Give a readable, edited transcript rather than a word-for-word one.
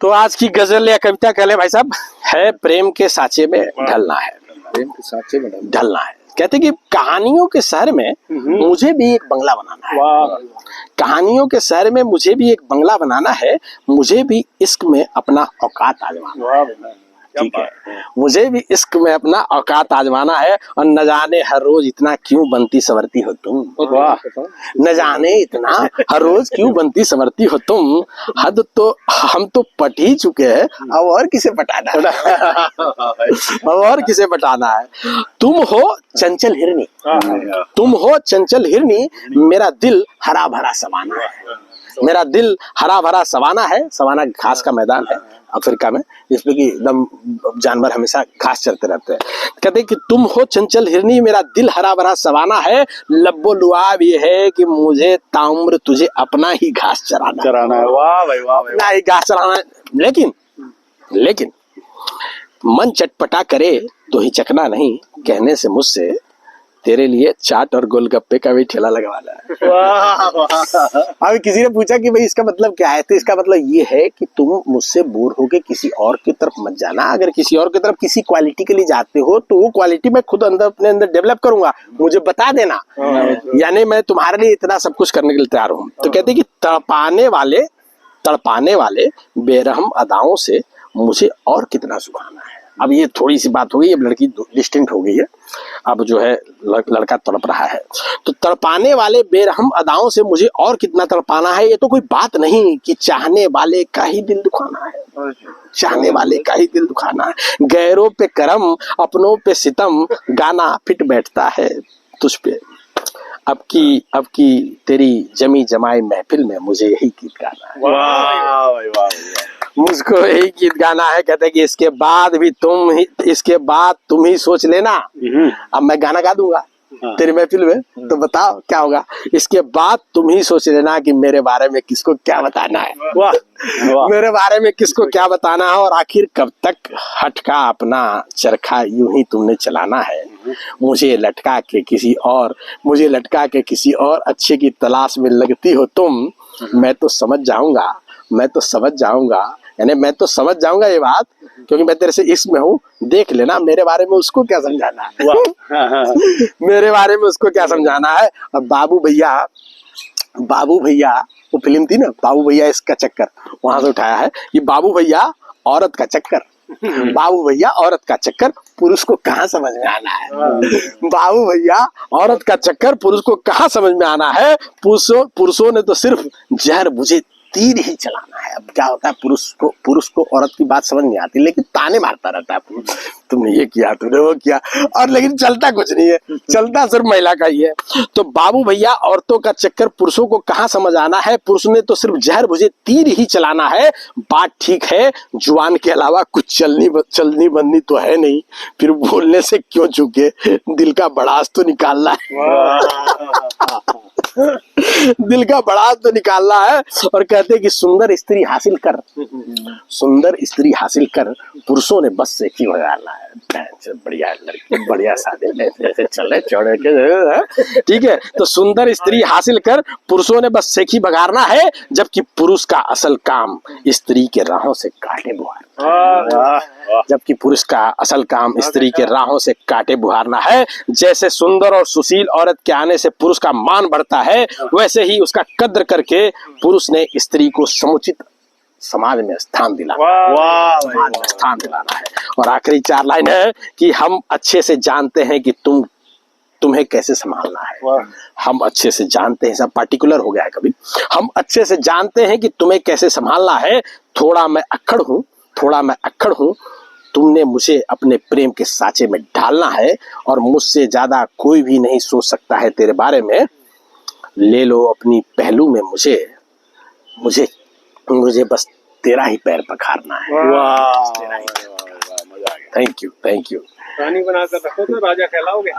तो आज की गजल या कविता कह ले भाई साहब, है प्रेम के साँचे में ढलना है। प्रेम के साँचे में ढलना है, कहते कि कहानियों के शहर में मुझे भी एक बंगला बनाना है। कहानियों के शहर में मुझे भी एक बंगला बनाना है, मुझे भी इश्क में अपना औकात आजमाना है। ठीक है, मुझे भी इश्क में अपना औकात आजमाना है, और न जाने हर रोज इतना क्यों बनती संवरती हो तुम। वाह, न जाने इतना हर रोज क्यों बनती संवरती हो तुम। हद तो हम तो पट ही चुके हैं, अब और किसे पटाना है। अब और किसे पटाना है। तुम हो चंचल हिरनी, तुम हो चंचल हिरनी, मेरा दिल हरा भरा सवाना है। मेरा दिल हरा भरा सवाना है। सवाना घास का मैदान है अफ्रीका में, जिसमें कि एकदम जानवर हमेशा घास चरते रहते हैं। कहते कि तुम हो चंचल हिरनी, मेरा दिल हरा भरा सवाना है। लब्बो लुआब ये है कि मुझे ताउम्र तुझे अपना ही घास चराना है। वाह भाई वाह, अपना ही घास चराना है। लेकिन मन चटपटा करे तो हिचकना नहीं, कहने से मुझसे तेरे लिए चाट और गोलगप्पे का भी ठेला लगवाना है। अभी किसी ने पूछा कि भाई इसका मतलब क्या है, तो इसका मतलब ये है कि तुम मुझसे बोर होके किसी और की तरफ मत जाना। अगर किसी और की तरफ किसी क्वालिटी के लिए जाते हो तो वो क्वालिटी मैं खुद अंदर अपने अंदर डेवलप करूंगा, मुझे बता देना, यानी मैं तुम्हारे लिए इतना सब कुछ करने के लिए तैयार हूँ। तो कहते कि तड़पाने वाले बेरहम अदाओं से मुझे और कितना सुखाना है। अब ये थोड़ी सी बात हो गई, अब लड़की डिस्टिंक्ट हो गई है, अब जो है लड़का तड़प रहा है। तो तड़पाने वाले बेरहम अदाओं से मुझे और कितना तड़पाना है। ये तो कोई बात नहीं कि चाहने वाले का ही दिल दुखाना है, चाहने वाले का ही दिल दुखाना है। गैरों पे करम अपनों पे सितम, गाना फिट बैठता है तुझ पे। अब की तेरी जमी जमाई महफिल में मुझे यही गीत गाना है। वाह, मुझको यही गीत गाना है। कहते कि इसके बाद तुम ही सोच लेना। अब मैं गाना गा दूंगा तेरी महफिल में, तो बताओ क्या होगा। इसके बाद तुम ही सोच लेना कि मेरे बारे में किसको क्या बताना है। वाह, मेरे बारे में किसको क्या बताना है, और आखिर कब तक हटका अपना चरखा यूं ही तुमने चलाना है। मुझे लटका के किसी और अच्छे की तलाश में लगती हो तुम। मैं तो समझ जाऊंगा ये बात, क्योंकि मैं तेरे से इश्क में हूँ। देख लेना मेरे बारे में उसको क्या समझाना है। मेरे बारे में उसको क्या समझाना है। अब बाबू भैया वो फिल्म थी ना, बाबू भैया इसका चक्कर, वहां से उठाया है। ये बाबू भैया औरत का चक्कर, बाबू भैया औरत का चक्कर पुरुष को कहाँ समझ में आना है। बाबू भैया औरत का चक्कर पुरुष को कहाँ समझ में आना है। पुरुषों ने तो सिर्फ जहर बुझे तीर ही चलाना है। अब क्या होता है, पुरुष को औरत की बात समझ नहीं आती, लेकिन ताने मारता रहता है, तुमने ये किया, तुमने वो किया, और लेकिन चलता कुछ नहीं है, चलता सिर्फ महिला का ही है। तो बाबू भैया औरतों का चक्कर पुरुषों को कहाँ समझ आना है। पुरुष ने तो सिर्फ जहर बुझे तीर ही चलाना है। बात ठीक है, जुबान के अलावा कुछ चलनी बननी तो है नहीं, फिर बोलने से क्यों चूके, दिल का भड़ास तो निकालना है। दिल का भड़ास तो निकालना है। और कहते कि सुंदर स्त्री हासिल कर पुरुषों ने बस से ही भगाना है। बढ़िया लड़की, बढ़िया सादे ऐसे चले चौड़े के, ठीक है। तो सुंदर स्त्री हासिल कर पुरुषों ने बस से ही भगाना है, जबकि पुरुष का असल काम स्त्री के राहों से काटे बुहारना। जबकि पुरुष का असल काम स्त्री के राहों से काटे बुहारना है। जैसे सुंदर और सुशील औरत के आने से पुरुष का मान बढ़ता है, वैसे ही उसका कद्र करके पुरुष ने स्त्री को समुचित समाज में स्थान दिलाना है। और आखिरी 4 लाइन है कि हम अच्छे से जानते हैं कि तुम्हें कैसे संभालना है। हम अच्छे से जानते हैं, सब पार्टिकुलर हो गया है कभी। हम अच्छे से जानते हैं कि तुम्हें कैसे संभालना है। थोड़ा मैं अक्खड़ हूँ, तुमने मुझे अपने प्रेम के साँचे में ढालना है, और मुझसे ज्यादा कोई भी नहीं सोच सकता है तेरे बारे में। ले लो अपनी पहलू में मुझे बस तेरा ही पैर पखारना है। वाह, थैंक यू। कहानी बनाकर रखो तो राजा कहलाओगे।